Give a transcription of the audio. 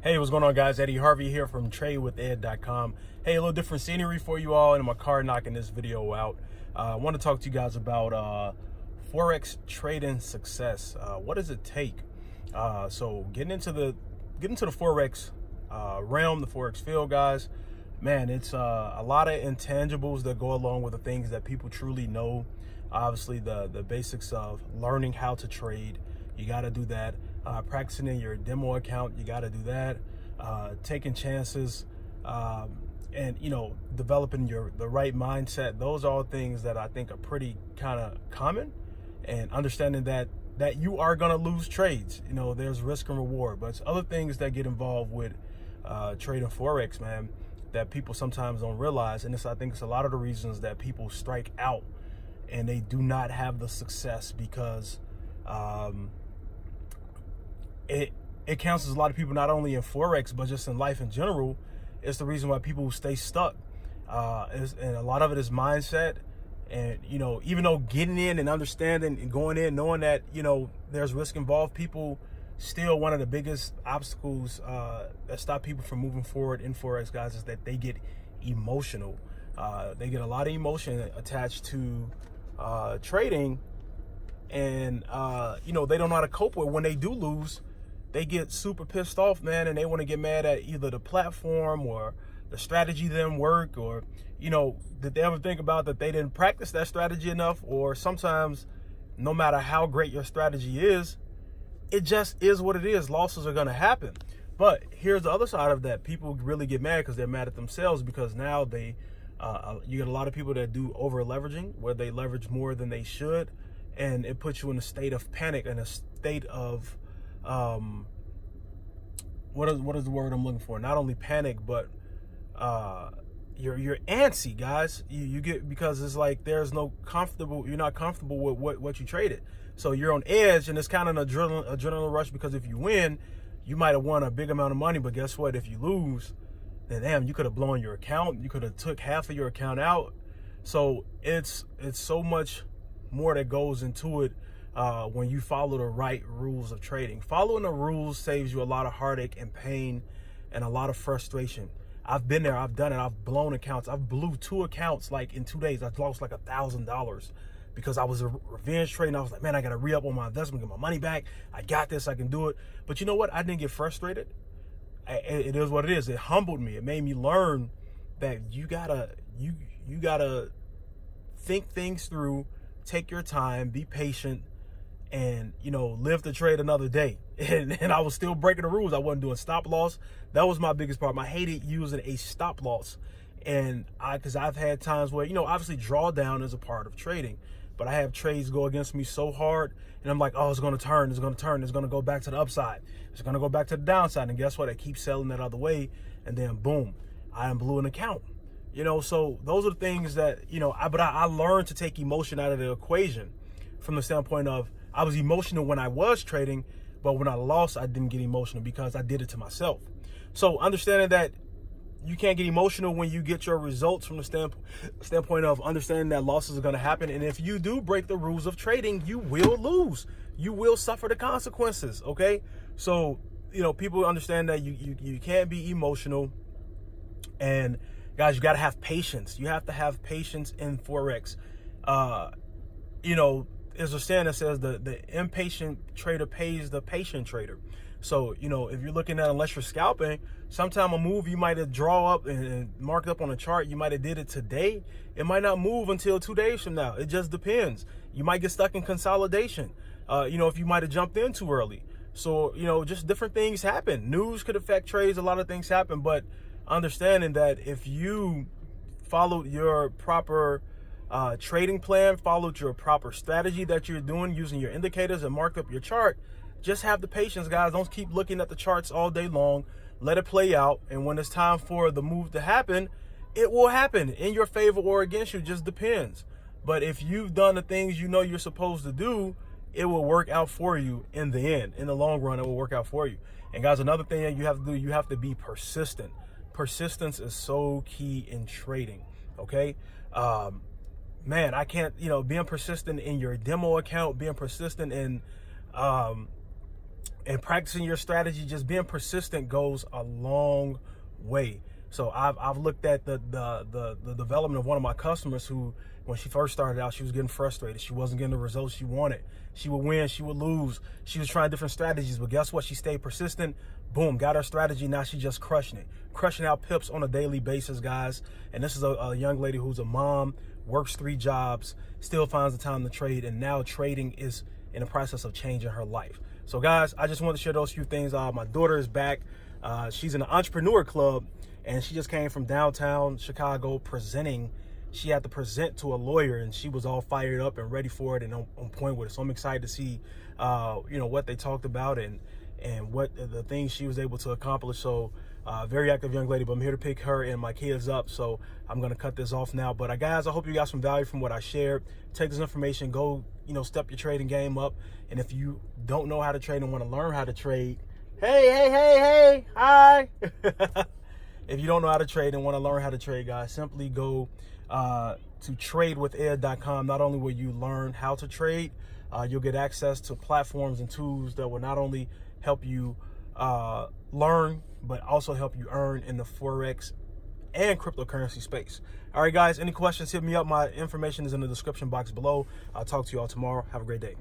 Hey, what's going on, guys? Eddie Harvey here from TradeWithEd.com. Hey, a little different scenery for you all, and in my car knocking this video out. I want to talk to you guys about Forex trading success. What does it take? So getting into the Forex realm, the Forex field, guys. Man, it's a lot of intangibles that go along with the things that people truly know. Obviously, the basics of learning how to trade. You got to do that. Practicing in your demo account, you got to do that. Taking chances, and developing the right mindset. Those are all things that I think are pretty kind of common. And understanding that you are going to lose trades. There's risk and reward, but it's other things that get involved with trading Forex, man, that people sometimes don't realize. And I think it's a lot of the reasons that people strike out and they do not have the success because it counts as a lot of people, not only in Forex, but just in life in general. It's the reason why people stay stuck. And a lot of it is mindset. And, even though getting in and understanding and going in, knowing that, there's risk involved, people still, one of the biggest obstacles that stop people from moving forward in Forex, guys, is that they get emotional. They get a lot of emotion attached to trading. And, they don't know how to cope with when they do lose. They get super pissed off, man, and they want to get mad at either the platform or the strategy didn't work, or, did they ever think about that they didn't practice that strategy enough? Or sometimes, no matter how great your strategy is, it just is what it is. Losses are going to happen. But here's the other side of that. People really get mad because they're mad at themselves, because now you get a lot of people that do over leveraging, where they leverage more than they should, and it puts you in a state of panic and a state of what is the word I'm looking for? Not only panic, but you're antsy, guys. You get, because it's like you're not comfortable with what you traded. So you're on edge, and it's kind of an adrenaline rush, because if you win, you might have won a big amount of money, but guess what? If you lose, then damn, you could have blown your account. You could have took half of your account out. So it's so much more that goes into it. When you follow the right rules of trading. Following the rules saves you a lot of heartache and pain and a lot of frustration. I've been there, I've done it, I've blown accounts. I've blew 2 accounts like in 2 days. I've lost like $1,000 because I was a revenge trading. I was like, man, I got to re-up on my investment, get my money back. I got this, I can do it. But you know what? I didn't get frustrated. It is what it is. It humbled me. It made me learn that you gotta think things through, take your time, be patient, and live to trade another day. And I was still breaking the rules. I wasn't doing stop loss. That was my biggest problem. I hated using a stop loss, and because I've had times where obviously drawdown is a part of trading, but I have trades go against me so hard, and I'm like, oh, it's going to turn, it's going to go back to the upside, it's going to go back to the downside, and guess what? I keep selling that other way, and then boom, I blew an account. So those are the things that I learned to take emotion out of the equation, from the standpoint of, I was emotional when I was trading, but when I lost, I didn't get emotional because I did it to myself. So understanding that you can't get emotional when you get your results, from the standpoint of understanding that losses are going to happen. And if you do break the rules of trading, you will lose. You will suffer the consequences, okay? So, people understand that you can't be emotional. And guys, you got to have patience. You have to have patience in Forex. There's a saying that says the impatient trader pays the patient trader. So, if you're looking at, unless you're scalping, sometime a move you might have draw up and marked up on a chart, you might have did it today. It might not move until 2 days from now. It just depends. You might get stuck in consolidation. If you might have jumped in too early. So, just different things happen. News could affect trades. A lot of things happen, but understanding that if you followed your proper trading plan, followed your proper strategy that you're doing using your indicators and marked up your chart, just have the patience, guys. Don't keep looking at the charts all day long. Let it play out. And when it's time for the move to happen, it will happen in your favor or against you. It just depends. But if you've done the things you're supposed to do, it will work out for you in the end. In the long run, it will work out for you. And guys, another thing that you have to do, you have to be persistent. Persistence is so key in trading, okay? Man, I can't, being persistent in your demo account, being persistent in and practicing your strategy, just being persistent goes a long way. So I've looked at the development of one of my customers who, when she first started out, she was getting frustrated. She wasn't getting the results she wanted. She would win, she would lose. She was trying different strategies, but guess what? She stayed persistent. Boom, got her strategy. Now she's just crushing it. Crushing out pips on a daily basis, guys. And this is a young lady who's a mom, works 3 jobs, still finds the time to trade, and now trading is in the process of changing her life. So guys, I just wanted to share those few things. My daughter is back. She's in the entrepreneur club, and she just came from downtown Chicago presenting. She had to present to a lawyer, and she was all fired up and ready for it and on point with it. So I'm excited to see, what they talked about and what the things she was able to accomplish. So very active young lady, but I'm here to pick her and my kids up. So I'm going to cut this off now. But guys, I hope you got some value from what I shared. Take this information, go, step your trading game up. And if you don't know how to trade and want to learn how to trade, hey, hi. If you don't know how to trade and want to learn how to trade, guys, simply go to tradewithed.com. Not only will you learn how to trade, you'll get access to platforms and tools that will not only help you learn, but also help you earn in the Forex and cryptocurrency space. All right, guys, any questions, hit me up. My information is in the description box below. I'll talk to you all tomorrow. Have a great day.